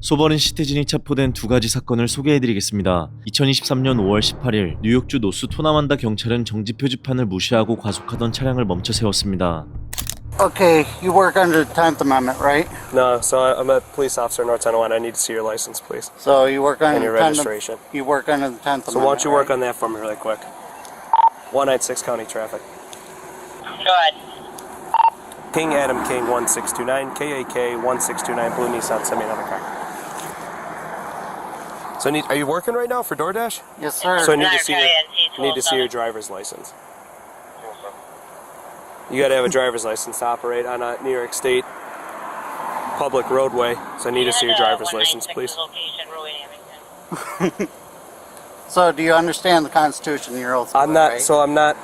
소버린 시티즌이 체포된 두 가지 사건을 소개해드리겠습니다. 2023년 5월 18일 뉴욕주 노스 토나만다 경찰은 정지 표지판을 무시하고 과속하던 차량을 멈춰 세웠습니다. Okay, you work under the 10th Amendment, right? No, so I'm a police officer in North Tonawanda. I need to see your license, please. So you work under And your the 10th registration. You work under the 10th Amendment. So why don't you work right? on that for me really quick? 196 County Traffic. Go ahead. King Adam King 1629, KAK 1629, blue Nissan, send me another car. So are you working right now for DoorDash? Yes, sir. So I need to see your driver's license. You gotta have a driver's license to operate on a New York State public roadway. So I need to see your driver's license, please. So do you understand the Constitution and your oath? I'm not. Right? So I'm not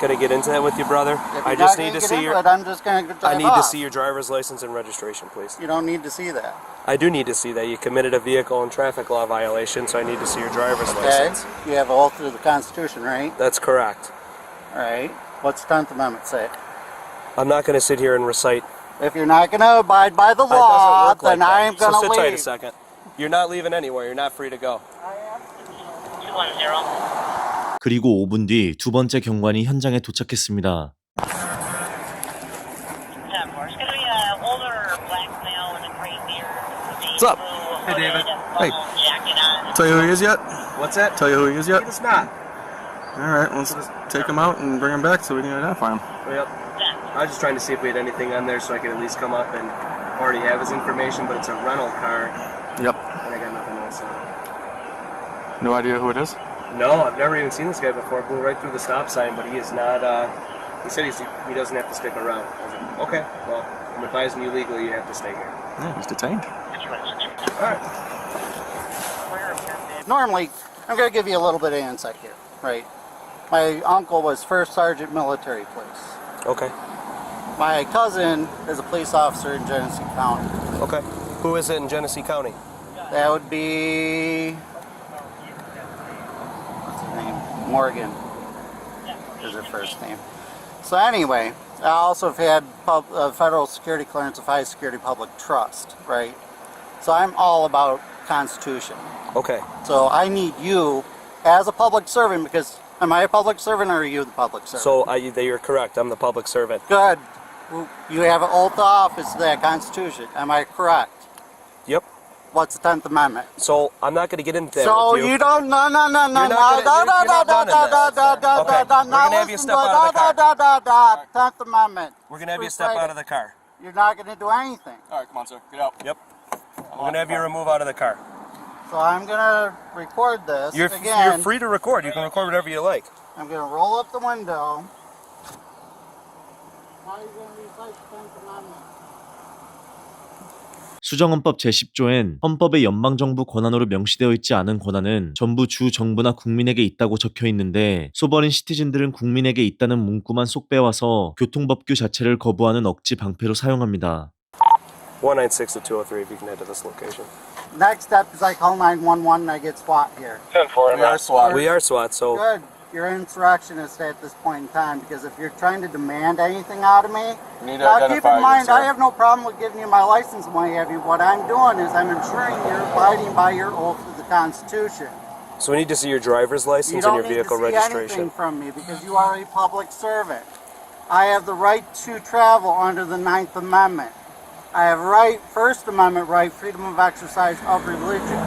gonna get into that with you, brother. If I you're just not need to gonna see get your. into it, I'm just going to drive I need off. to see your driver's license and registration, please. You don't need to see that. I do need to see that. You committed a vehicle and traffic law violation, so I need to see your driver's Okay. license. You have an oath to the Constitution, right? That's correct. All right. What's the 10th Amendment say? I'm not going to sit here and recite. If you're not going to abide by the It doesn't law, work like then that. I am going to So sit leave. tight a second. You're not leaving anywhere. You're not free to go. 210. 그리고 5분 뒤 두 번째 경관이 현장에 도착했습니다. It's gonna be an older black male with a gray beard. What's up? Hey, David. Hey. Jacket on. Tell you who he is yet? What's that? Tell you who he is yet? It's not. Alright, let's take him out and bring him back so we can identify him. Yep. I was just trying to see if we had anything on there so I could at least come up and already have his information, but it's a rental car, Yep. and I got nothing else on it. No idea who it is? No, I've never even seen this guy before. Blew right through the stop sign, but he is not. He said he doesn't have to stick around. I was like, okay, well, I'm advising you legally you have to stay here. Yeah, he's detained. All right. Normally, I'm going to give you a little bit of insight here, right? My uncle was first sergeant military police. Okay. My cousin is a police officer in Genesee County. Okay. Who is it in Genesee County? That would be, what's his name? Morgan is her first name. So anyway, I also have had federal security clearance of high security public trust, right? So I'm all about Constitution. Okay. So I need you as a public servant because am I a public servant or are you the public servant? So you're correct. I'm the public servant. Good. You have an oath of office to that Constitution. Am I correct? Yep. What's the 10th Amendment? So I'm not going to get into that So with you. you don't, no. You're not gonna- you're not done in this. Okay, we're gonna have you step out of the car. 10th Amendment. We're going to have you step out of the car. You're not going to do anything. Alright, come on, sir. Get out. Yep. We're going to have you remove out of the car. So I'm going to record this You're again. free to record. You can record whatever you like. I'm going to roll up the window. How are you going to recite the 10th Amendment? 수정헌법 제10조엔 헌법의 연방정부 권한으로 명시되어 있지 않은 권한은 전부 주 정부나 국민에게 있다고 적혀 있는데 소버린 시티즌들은 국민에게 있다는 문구만 쏙 빼와서 교통법규 자체를 거부하는 억지 방패로 사용합니다. 196 to 203 if you can head to this location. Next step is I call 911 and I get SWAT here. 10-4. We are SWAT. We are SWAT, so Good. You're an insurrectionist at this point in time because if you're trying to demand anything out of me, You need to now keep identify in mind yourself. I have no problem with giving you my license and what have you. What I'm doing is I'm ensuring you're abiding by your oath to the Constitution. so we need to see your driver's You license and don't your need vehicle to see registration. anything from me because you are a public servant. I have the right to travel under the 9th Amendment. I have First Amendment right, freedom of exercise of religion.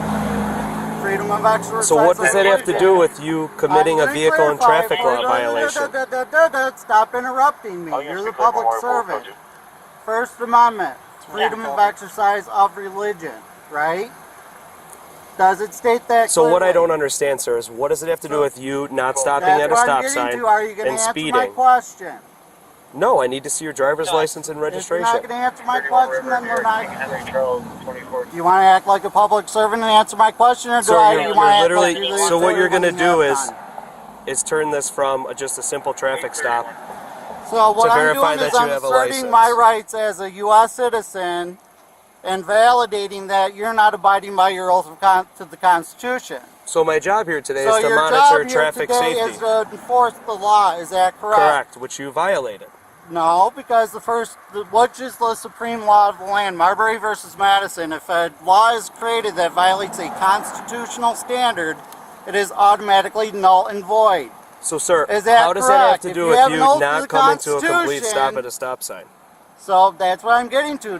Freedom of exercise. So what does of that have to do religion. with you committing a I'm gonna vehicle and clarify traffic for law you. violation? Stop interrupting me. You're the public servant. First Amendment, freedom of exercise of religion, right? Does it state that So what I clearly? don't understand, sir, is what does it have to do with you not stopping That's at a what stop I'm getting sign to. Are you going and to answer my speeding? question? No, I need to see your driver's license and If you're registration. not going to answer my question, then we're not. You want to act like a public servant and answer my question, or do So I? you're You want to act literally. like you're So what you're going to do everything is I've done? turn this from just a simple traffic stop. So what to I'm verify doing is that you I'm have a asserting license. my rights as a U.S. citizen and validating that you're not abiding by your oath to the Constitution. So my job here today So is to your monitor job here traffic today safety. is to enforce the law. Is that correct? Correct, which you violated. No, because which is the supreme law of the land? Marbury versus Madison. If a law is created that violates a constitutional standard, it is automatically null and void. So, sir, Is that how does that have correct? to If do you with have you an oath to not the coming to a complete Constitution- stop at a stop sign? So that's what I'm getting to.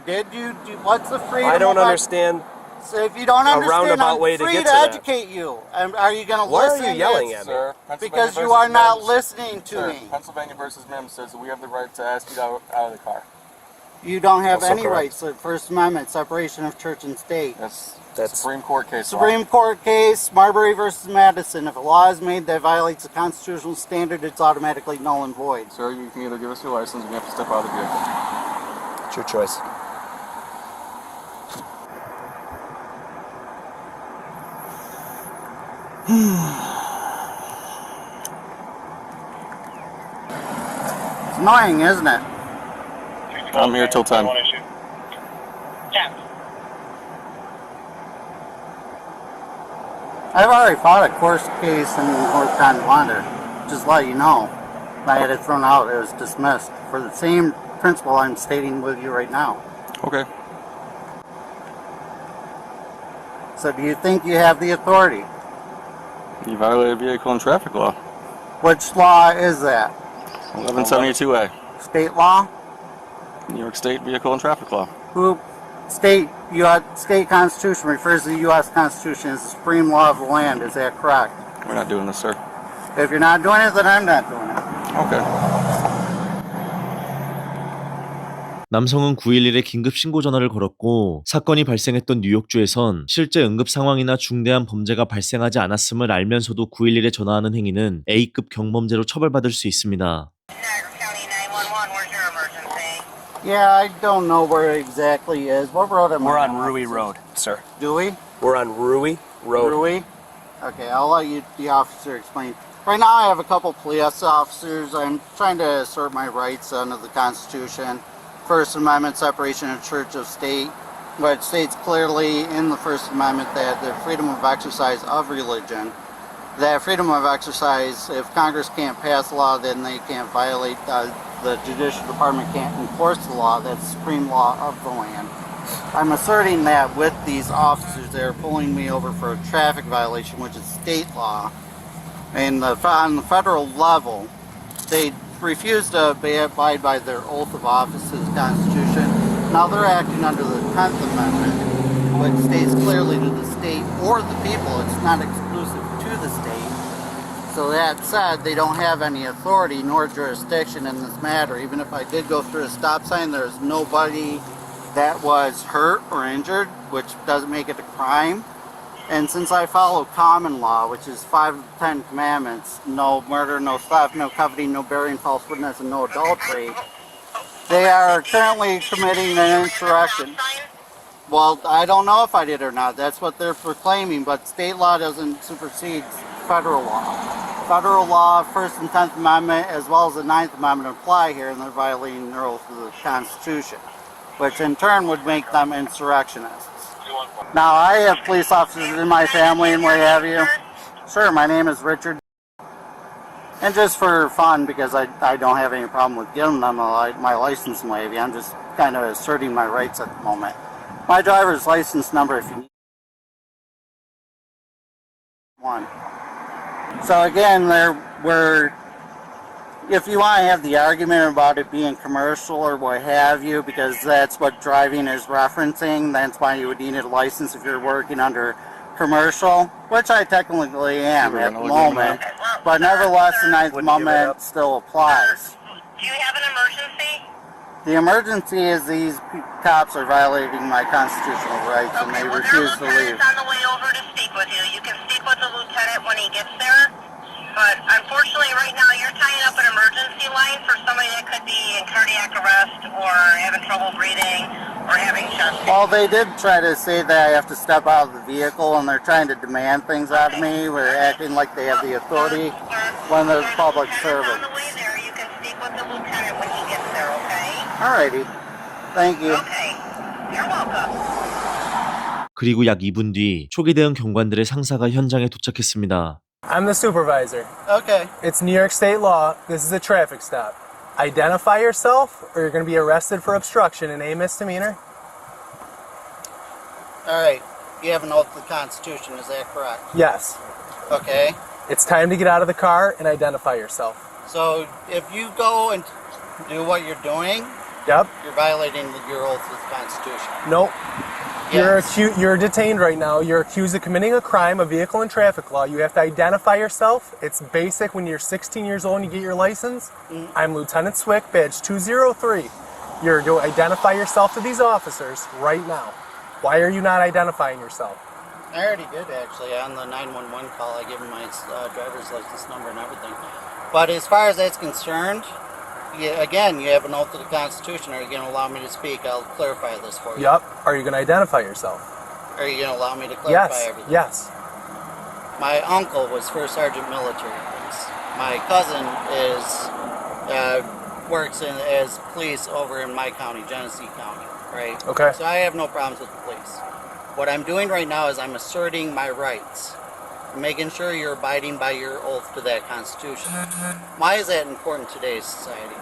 What's the freedom? I don't of understand. So if you don't a understand, roundabout I'm way to free get to to that. educate you. Are you going to Why are listen? you yelling Yes. at me? Sir, Because Pennsylvania you are versus not Mims. listening to Sir, me. Pennsylvania versus Mims says that we have the right to ask you out of the car. You don't have Also any correct. rights. The First Amendment, separation of church and state. That's That's- Supreme Court case law. Supreme Court case, Marbury versus Madison. If a law is made that violates a constitutional standard, it's automatically null and void. Sir, you can either give us your license or you have to step out of the vehicle. It's your choice. It's annoying, isn't it? I'm here till 10. 10. I've already fought a course case in North Carolina. Just let you know. I had it thrown out. It was dismissed for the same principle I'm stating with you right now. Okay. So do you think you have the authority? You violated vehicle and traffic law. Which law is that? 1172A. State law? New York State Vehicle and Traffic Law. State Constitution refers to the U.S. Constitution as the supreme law of the land. Is that correct? We're not doing this, sir. If you're not doing it, then I'm not doing it. Okay. 남성은 911에 긴급 신고 전화를 걸었고 사건이 발생했던 뉴욕주에선 실제 응급 상황이나 중대한 범죄가 발생하지 않았음을 알면서도 911에 전화하는 행위는 A급 경범죄로 처벌받을 수 있습니다. Niagara County 911, where's your emergency? Yeah, I don't know where it exactly is. What road am I We're on Rui Road, sir. Do we? We're on Rui Road. Rui? Okay, I'll let the officer explain. Right now I have a couple police officers. I'm trying to assert my rights under the Constitution. First Amendment, separation of church of state, which states clearly in the First Amendment that the freedom of exercise of religion, that freedom of exercise, if Congress can't pass a law, then they can't violate, the Judicial Department can't enforce the law. That's supreme law of the land. I'm asserting that with these officers. They're pulling me over for a traffic violation, which is state law. And on the federal level, they refuse to abide by their oath of office to the Constitution. Now they're acting under the 10th Amendment, which states clearly to the state or the people. It's not exclusive to the state. So that said, they don't have any authority nor jurisdiction in this matter. Even if I did go through a stop sign, there's nobody that was hurt or injured, which doesn't make it a crime. And since I follow common law, which is 5 of the 10 commandments, no murder, no theft, no coveting, no bearing false witness, and no adultery, they are currently committing an insurrection. Well, I don't know if I did or not. That's what they're proclaiming, but state law doesn't supersede federal law. Federal law, First and 10th Amendment, as well as the 9th Amendment apply here, and they're violating their oath of the Constitution, which in turn would make them insurrectionists. Now, I have police officers in my family and what have you. Sure, my name is Richard. And just for fun, because I don't have any problem with giving them my license and what have you, I'm just kind of asserting my rights at the moment. My driver's license number, if you need one. So again, if you want to have the argument about it being commercial or what have you, because that's what driving is referencing, that's why you would need a license if you're working under commercial, which I technically am at the moment, but nevertheless the 9th Amendment still applies. Do you have an emergency? The emergency is these cops are violating my constitutional rights and they Well, their refuse to lieutenant's leave. on the way over to speak with you. You can speak with the lieutenant when he gets there. But unfortunately, right now, you're tying up an emergency line for somebody that could be in cardiac arrest or having trouble breathing or having chest pain. Well, they did try to say that I have to step out of the vehicle and they're trying to demand things out of me. They're acting like they have the authority when they're public servants. On the way there, you can speak with the lieutenant when he gets there, okay? Alrighty. Thank you. Okay. You're welcome. 그리고 약 2분 뒤 초기 대응 경관들의 상사가 현장에 도착했습니다. I'm the supervisor. Okay. It's New York State law. This is a traffic stop. identify yourself, or you're going to be arrested for obstruction and a misdemeanor. All right. You have an oath to the Constitution, is that correct? Yes. Okay. It's time to get out of the car and identify yourself. So if you go and do what you're doing, Yep. you're violating your oath to the Constitution. Nope. Yes. You're detained right now. You're accused of committing a crime, a vehicle and traffic law. You have to identify yourself. It's basic when you're 16 years old and you get your license. I'm Lieutenant Swick, badge 203. You're to identify yourself to these officers right now. Why are you not identifying yourself? I already did, actually. On the 911 call, I gave him my driver's license number and everything. But as far as that's concerned, again, you have an oath to the Constitution. Are you going to allow me to speak? I'll clarify this for you. Yep. Are you going to identify yourself? Are you going to allow me to clarify Yes. everything? Yes. My uncle was First Sergeant Military Police. My cousin works as police over in my county, Genesee County, right? Okay. So I have no problems with the police. What I'm doing right now is I'm asserting my rights. I'm making sure you're abiding by your oath to that Constitution. Why is that important in today's society?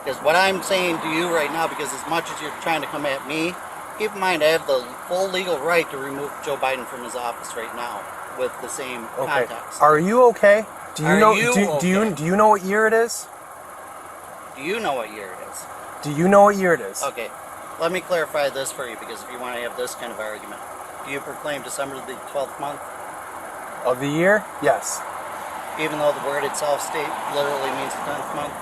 Because what I'm saying to you right now, because as much as you're trying to come at me, keep in mind I have the full legal right to remove Joe Biden from his office right now with the same Okay. context. Are you okay? Do you Are know? you Do you know what year it is? Do you know what year it is? Do you know what year it is? Okay, let me clarify this for you, because if you want to have this kind of argument, do you proclaim December the 12th month? Of the year? Yes. Even though the word itself literally means the 10th month?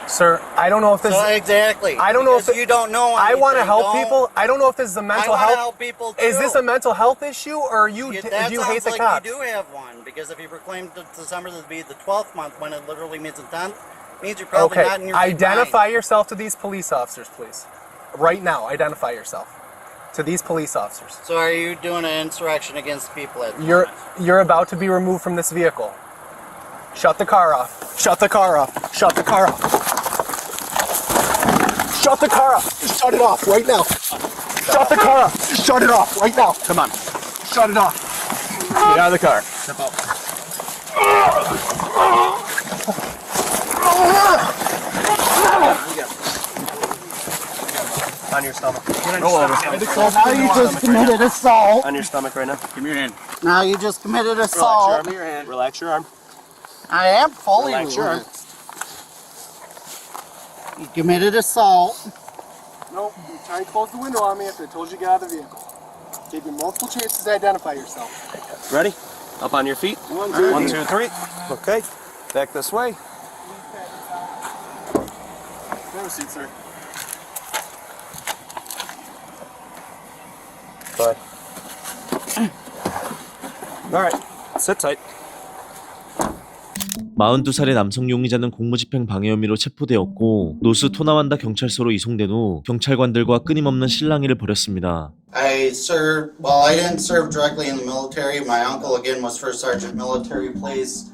Sir, I don't know if this So exactly. I don't know if because you don't know I want to anything, help don't- people. I don't know if this is a I mental want to health. help people too. Is this a mental health issue, or do you hate the like cops? you do have one, because if you proclaim December to be the 12th month when it literally means the 10th, means you're probably Okay. not in your right Identify mind. yourself to these police officers, please. Right now, identify yourself to these police officers. So are you doing an insurrection against people at the You're moment? about to be removed from this vehicle. Shut the car off. Shut the car off. Shut the car off. Shut the car off. Shut it off right now. Shut the car off. Shut it off right now. Come on. Shut it off. Get out of the car. Step out. On your stomach. Roll over. Now you just committed assault. On your stomach right now. Give me your hand. Now you just committed Relax your assault. arm. Your hand. Relax your arm. I am fully Relax your arm. relaxed. You committed assault. Nope. You tried to close the window on me after I told you to get out of the vehicle. Gave you multiple chances to identify yourself. Ready? Up on your feet. 1, 2, 3. Okay. Back this way. Have a seat, sir. Go ahead. All right. Sit tight. 42살의 남성 용의자는 공무집행 방해 혐의로 체포되었고 노스 토나완다 경찰서로 이송된 후 경찰관들과 끊임없는 실랑이를 벌였습니다. I didn't serve directly in the military. My uncle, again, was First Sergeant Military Police.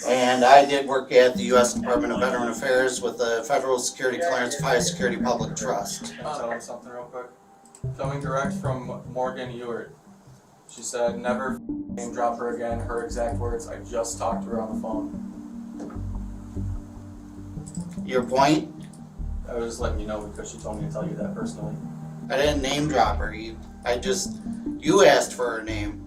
And I did work at the U.S. Department of Veteran Affairs with the Federal Security Clearance of High Security Public Trust. Tell him something real quick. Coming direct from Morgan Ewart. She said, never name drop her again. Her exact words, I just talked to her on the phone. Your point? I was just letting you know because she told me to tell you that personally. I didn't name drop her. You asked for her name.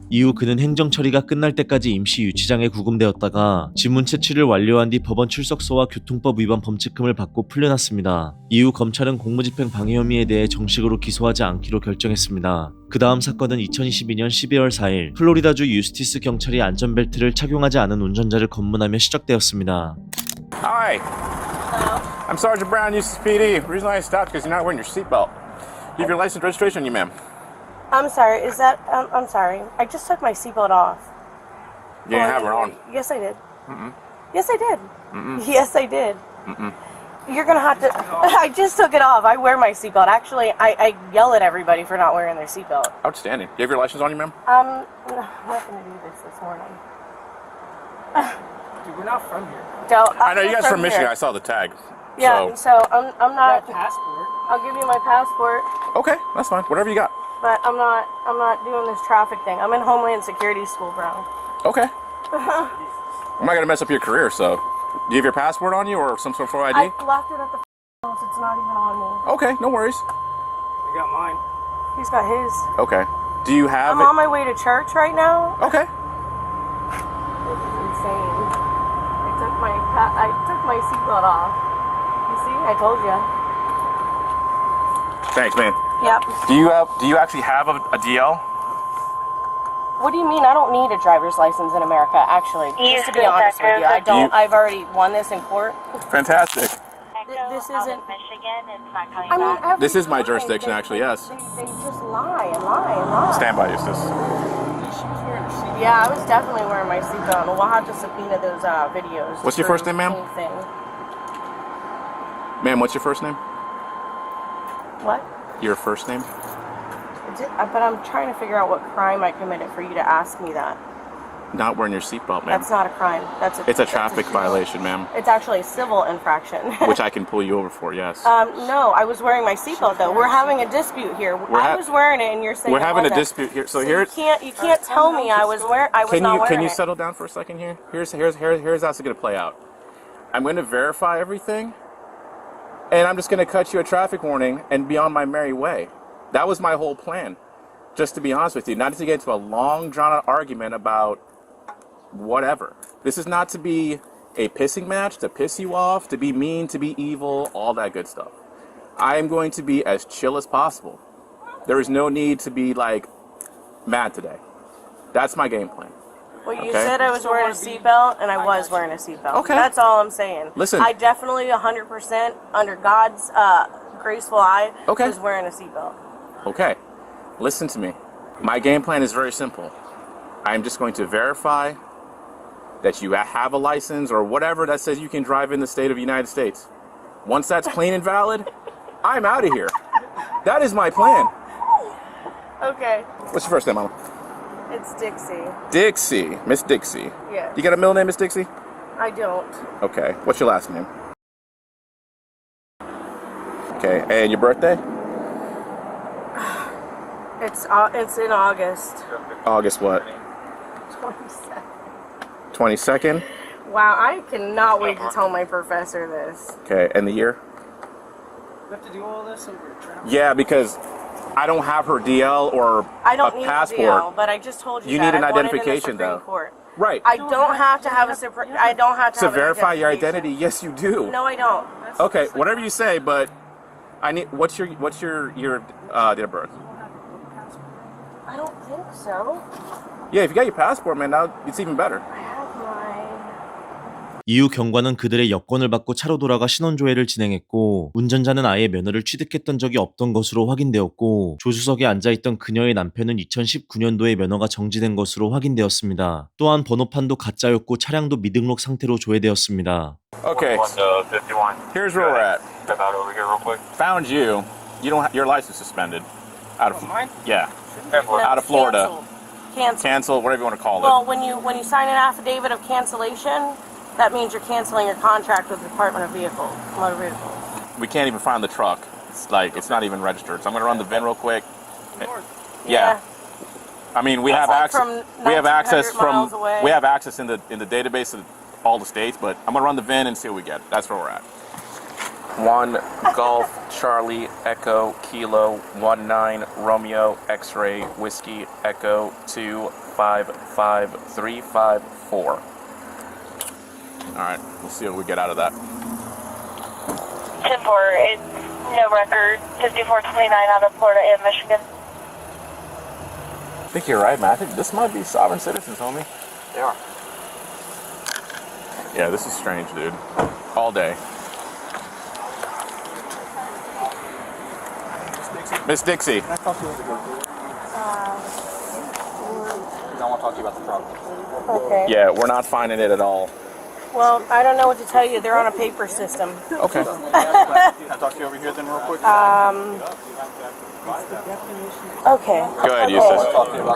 이후 그는 행정 처리가 끝날 때까지 임시 유치장에 구금되었다가 지문 채취를 완료한 뒤 법원 출석소와 교통법 위반 범칙금을 받고 풀려났습니다. 이후 검찰은 공무집행 방해 혐의에 대해 정식으로 기소하지 않기로 결정했습니다. 그 다음 사건은 2022년 12월 4일 플로리다주 유스티스 경찰이 안전벨트를 착용하지 않은 운전자를 검문하며 시작되었습니다. Hi. Hello? I'm Sergeant Brown, Eustis PD. The reason I stopped is because you're not wearing your seatbelt. You have your license registration on you, ma'am. I'm sorry, is that, I'm sorry. I just took my seatbelt off. You didn't have it on. Yes, I did. Yes, I did. Yes, I did. You're gonna have to, I just took it off. I wear my seatbelt. Actually, I yell at everybody for not wearing their seatbelt. Outstanding. Do you have your license on you, ma'am? No, I'm not gonna do this morning. Dude, we're not from here. I know you guys are from Michigan. I saw the tag. Yeah, So. so I'm not, Passport. I'll give you my passport. Okay, that's fine. Whatever you got. But I'm not doing this traffic thing. I'm in Homeland Security School, bro. Okay. I'm not gonna mess up your career, so Do you have your passport on you or some sort of ID? I left it at the house. It's not even on me. Okay, no worries. I got mine. He's got his. Okay. Do you have I'm on my way to church right now. Okay. This is insane. I took my seatbelt off. You see? I told you. Thanks, man. Yep. Do you actually have a DL? What do you mean? I don't need a driver's license in America, actually. Just to be honest with you, I don't. I've already won this in court. Fantastic. This isn't. Michigan. It's not coming I mean, every This is my time jurisdiction, actually, yes. They just lie and lie and lie. Stand by, Eustace. Yeah, I was definitely wearing my seatbelt. We'll have to subpoena those videos. What's your first name, ma'am? Anything. Ma'am, what's your first name? What? Your first name? But I'm trying to figure out what crime I committed for you to ask me that. Not wearing your seatbelt, ma'am. That's not a crime. It's a traffic violation, ma'am. It's actually a civil infraction. Which I can pull you over for, yes. No, I was wearing my seatbelt though. We're having a dispute here. I was wearing it, and you're saying We're having a wasn't. dispute here. So You can't tell me I was not wearing it. Can you settle down for a second here? Here's how it's going to play out. I'm going to verify everything, and I'm just going to cut you a traffic warning and be on my merry way. That was my whole plan. Just to be honest with you, not to get into a long, drawn-out argument about whatever. This is not to be a pissing match, to piss you off, to be mean, to be evil, all that good stuff. I am going to be as chill as possible. There is no need to be, like, mad today. That's my game plan. Well, you said I was wearing a seatbelt, and I was wearing a seatbelt. Okay. That's all I'm saying. Listen. I definitely 100% under God's graceful eye Okay. was wearing a seatbelt. Okay, listen to me. My game plan is very simple. I'm just going to verify that you have a license or whatever that says you can drive in the state of the United States. Once that's clean and valid, I'm out of here. That is my plan. Okay. What's your first name, Mama? It's Dixie. Dixie. Miss Dixie. Yes. You got a middle name, Miss Dixie? I don't. Okay. What's your last name? Okay. And your birthday? It's in August. August what? 22nd. 22nd? Wow, I cannot wait to tell my professor this. Okay. And the year? We have to do all this over traffic. Yeah, because I don't have her DL or I don't a need passport. a DL, but I just told you, You that. need an I won it in the identification, Supreme though. Court. Right. I don't have to have I don't have to To have an verify your identification. identity, yes, you do. No, I don't. Okay, whatever you say, but I need. What's your date of birth? I don't think so. Yeah, if you got your passport, man, now it's even better. I have my. 이후 경관은 그들의 여권을 받고 차로 돌아가 신원조회를 진행했고 운전자는 아예 면허를 취득했던 적이 없던 것으로 확인되었고 조수석에 앉아있던 그녀의 남편은 2019년도에 면허가 정지된 것으로 확인되었습니다. 또한 번호판도 가짜였고 차량도 미등록 상태로 조회되었습니다. Okay, here's where we're at. Step out over here real quick. Found you. You don't. Your license suspended. Out of Mine? yeah. No, Out of Florida. Cancel. Cancel, whatever you want to call it. Well, when you sign an affidavit of cancellation, that means you're canceling your contract with the Department of Motor Vehicles. We can't even find the truck. It's not even registered. So I'm gonna run the VIN real quick. Yeah. I mean, we have like access. from We have access 1900 from. miles away. We have access in the database of all the states. But I'm gonna run the VIN and see what we get. That's where we're at. 1 Golf Charlie Echo Kilo 19 Romeo X-ray Whiskey Echo 2 5 5 3 5 4. All right. Let's see what we get out of that. 10-4, it's no record, 5429 out of Florida and Michigan. I think you're right, man. I think this might be sovereign citizens, homie. They are. Yeah, this is strange, dude. All day. Miss Dixie. Can I talk to you about the I want to talk to you about the truck. Okay. Yeah, we're not finding it at all. Well, I don't know what to tell you. They're on a paper system. Okay. Can I talk to you over here then real quick? Okay. Go ahead, Eustace.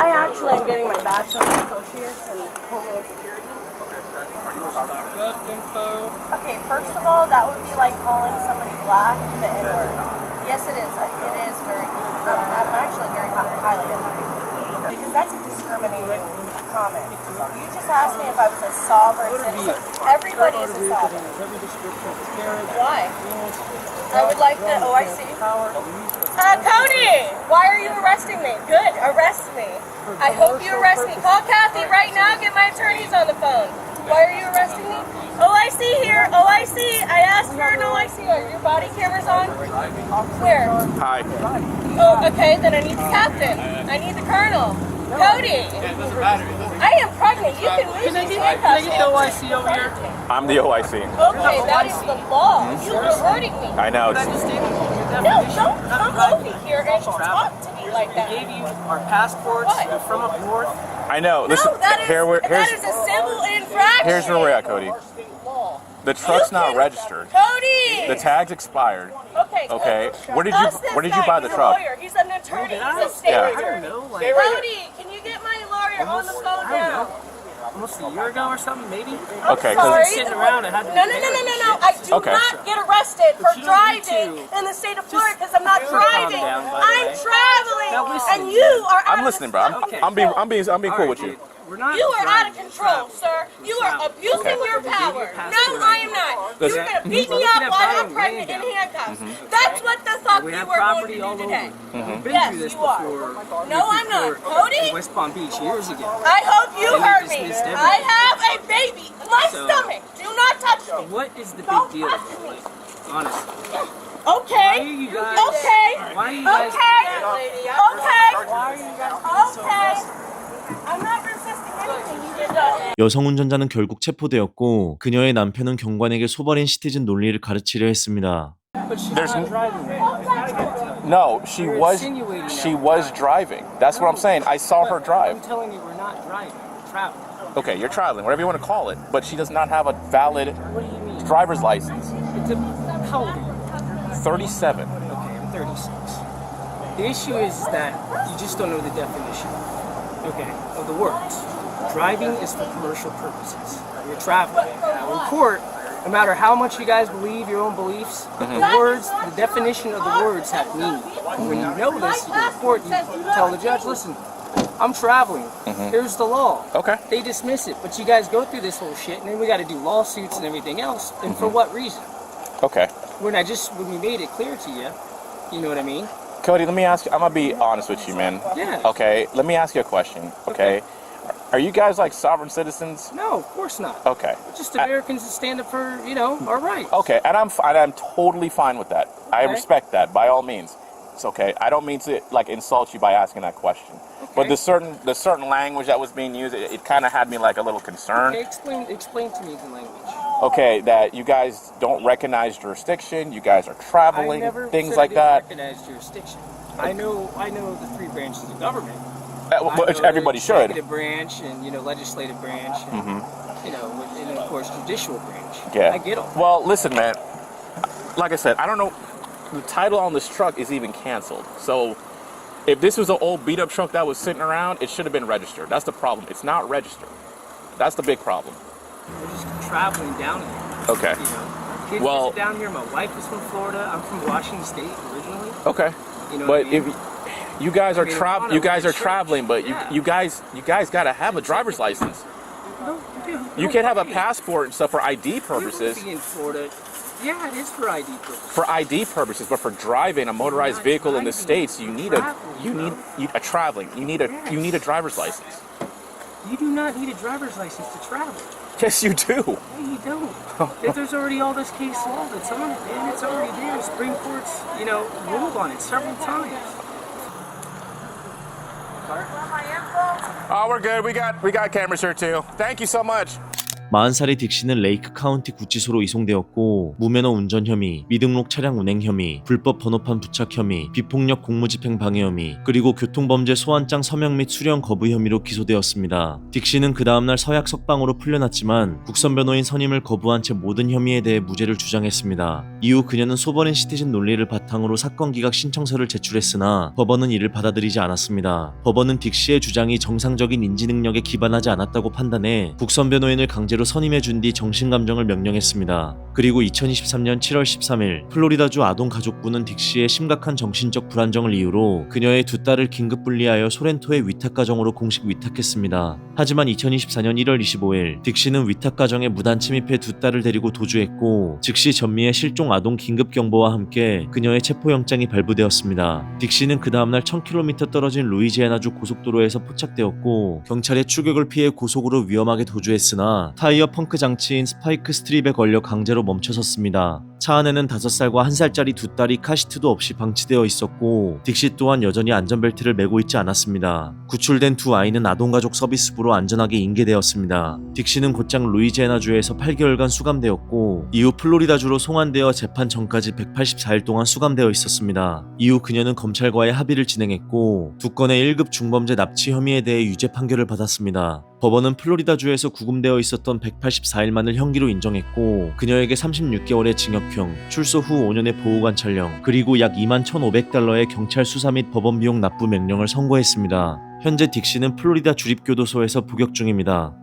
I actually am getting my bachelor's associates in Homeland Security. Okay, first of all, that would be like calling somebody black the N-word. Yes, it is. It is very. I'm actually very highly educated. Because That's a discriminating comment. You just asked me if I was a sovereign citizen. Everybody is a sovereign. Why? I would like the OIC. Cody, why are you arresting me? Good, arrest me. I hope you arrest me. Call Kathy right now. Get my attorneys on the phone. Why are you arresting me? OIC here. OIC. I asked for an OIC. Are your body cameras on? Where? Hi. Oh, okay. Then I need the captain. I need the colonel. Cody. I am pregnant. You can lose these handcuffs. OIC over here? I'm the OIC. Okay, that is the law. You are hurting me. I know. No, don't come over here and talk to me like that. Gave you our passports from up north. I know. No, that is, here's that is a civil infraction. here's where we're at, Cody. The truck's not registered. Cody! The tag's expired. Okay. Okay. Where did Trust you this buy guy. the He's truck? A lawyer. He's an attorney. He's a state Yeah. attorney. Like, Cody, can you get my lawyer on the phone now? almost a year ago or something, maybe. Okay. Sorry. Sitting around and had to No. I do Okay. not get arrested for you don't need driving to. in the state of Florida because I'm not driving. down, by the I'm way. traveling, Now listen. and you are out I'm of listening, the bro. Okay. I'm being cool with you. We're not You are out of driving, control, we're sir. You are abusing Okay. your power. No, I am not. Listen. You're going to beat me We're looking up at while I'm borrowing pregnant in land handcuffs. Mm-hmm. That's what the fuck We you have were going property to all do over. today. We've been Yes, through this you are. before. No, I'm not. Cody? In West Palm Beach years ago. I hope you And they heard me. dismissed everything. I have a baby in my So- stomach. Do not touch me. What is the Don't big deal? touch me. Like, honestly. Okay. Why are you guys- Okay. Why are you guys? Okay. I'm not resisting anything you did that. 여성 운전자는 결국 체포되었고 그녀의 남편은 경관에게 소버린 시티즌 논리를 가르치려 했습니다. There's no. She was driving. That's what I'm saying. I saw her drive. I'm telling you, we're not driving. We're traveling. Okay, you're traveling, whatever you want to call it, but she does not have a valid What do you mean? driver's license. It's a, how old are you? 37. Okay, I'm 36. The issue is that you just don't know the definition, okay, of the words. Driving is for commercial purposes. You're traveling. Now, in court, no matter how much you guys believe your own beliefs, the words, the definition of the words have meaning. When you know this, you go to court, you tell the judge, listen, I'm traveling. Here's the law. Okay. They dismiss it, but you guys go through this whole shit, and then we got to do lawsuits and everything else. And for what reason? Okay. When we made it clear to you, you know what I mean? Cody, let me ask you, I'm going to be honest with you, man. Yeah. Okay, let me ask you a question, okay? Are you guys like sovereign citizens? No, of course not. Okay. We're just Americans that stand up for, our rights. Okay, and I'm totally fine with that. I Okay. respect that by all means. It's okay. I don't mean to like insult you by asking that question. But Okay. the certain language that was being used, it kind of had me like a little concerned. Okay, explain to me the language. Okay, that you guys don't recognize jurisdiction, you guys are traveling, I never things said like I that. didn't recognize jurisdiction. I know the three branches of government. Which I know everybody the should. Executive branch and legislative branch and and then of course judicial branch. Yeah. I get them. Well, listen, man. Like I said, I don't know. The title on this truck is even canceled. So if this was an old beat up truck that was sitting around, it should have been registered. That's the problem. It's not registered. That's the big problem. We're just traveling down here. Okay. Kids Well- visit down here. My wife is from Florida. I'm from Washington State originally. Okay. You know But what I mean? if you guys are I mean, I wanna you guys go are to church. traveling, but Yeah. you guys gotta have a driver's license. No, You can have a way. passport and stuff for ID You're purposes. living in Florida. Yeah, it is for ID purposes. For ID purposes, but for driving a motorized vehicle in the states, you need a driver's license. You do not need a driver's license to travel. Yes, you do. No, you don't. If there's already all this case law that's on it, man, it's already there. Supreme Court's, ruled on it several times. Oh, we're good. We got cameras here too. Thank you so much. 40살의 딕시는 레이크 카운티 구치소로 이송되었고 무면허 운전 혐의, 미등록 차량 운행 혐의, 불법 번호판 부착 혐의, 비폭력 공무집행 방해 혐의, 그리고 교통범죄 소환장 서명 및 수령 거부 혐의로 기소되었습니다. 딕시는 그 다음날 서약 석방으로 풀려났지만 국선 변호인 선임을 거부한 채 모든 혐의에 대해 무죄를 주장했습니다. 이후 그녀는 소버린 시티즌 논리를 바탕으로 사건 기각 신청서를 제출했으나 법원은 이를 받아들이지 않았습니다. 법원은 딕시의 주장이 정상적인 인지 능력에 기반하지 않았다고 판단해 국선 변호인을 강제로 강제로 선임해준 뒤 정신감정을 명령했습니다. 그리고 2023년 7월 13일 플로리다주 아동가족부는 딕시의 심각한 정신적 불안정을 이유로 그녀의 두 딸을 긴급 분리하여 소렌토의 위탁가정으로 공식 위탁했습니다. 하지만 2024년 1월 25일 딕시는 위탁가정에 무단 침입해 두 딸을 데리고 도주했고 즉시 전미의 실종 아동 긴급 경보와 함께 그녀의 체포영장이 발부되었습니다. 딕시는 그 다음날 1000km 떨어진 루이지애나주 고속도로에서 포착되었고 경찰의 추격을 피해 고속으로 위험하게 도주했으나 타이어 펑크 장치인 스파이크 스트립에 걸려 강제로 멈춰섰습니다. 차 안에는 5살과 1살짜리 두 딸이 카시트도 없이 방치되어 있었고 딕시 또한 여전히 안전벨트를 매고 있지 않았습니다. 구출된 두 아이는 아동가족 서비스부로 안전하게 인계되었습니다. 딕시는 곧장 루이지애나주에서 8개월간 수감되었고 이후 플로리다주로 송환되어 재판 전까지 184일 동안 수감되어 있었습니다. 이후 그녀는 검찰과의 합의를 진행했고 두 건의 1급 중범죄 납치 혐의에 대해 유죄 판결을 받았습니다. 법원은 플로리다주에서 구금되어 있었던 184일만을 형기로 인정했고 그녀에게 36개월의 징역형, 출소 후 5년의 보호관찰령, 그리고 약 21,500달러의 경찰 수사 및 법원 비용 납부 명령을 선고했습니다. 현재 딕시는 플로리다 주립교도소에서 복역 중입니다.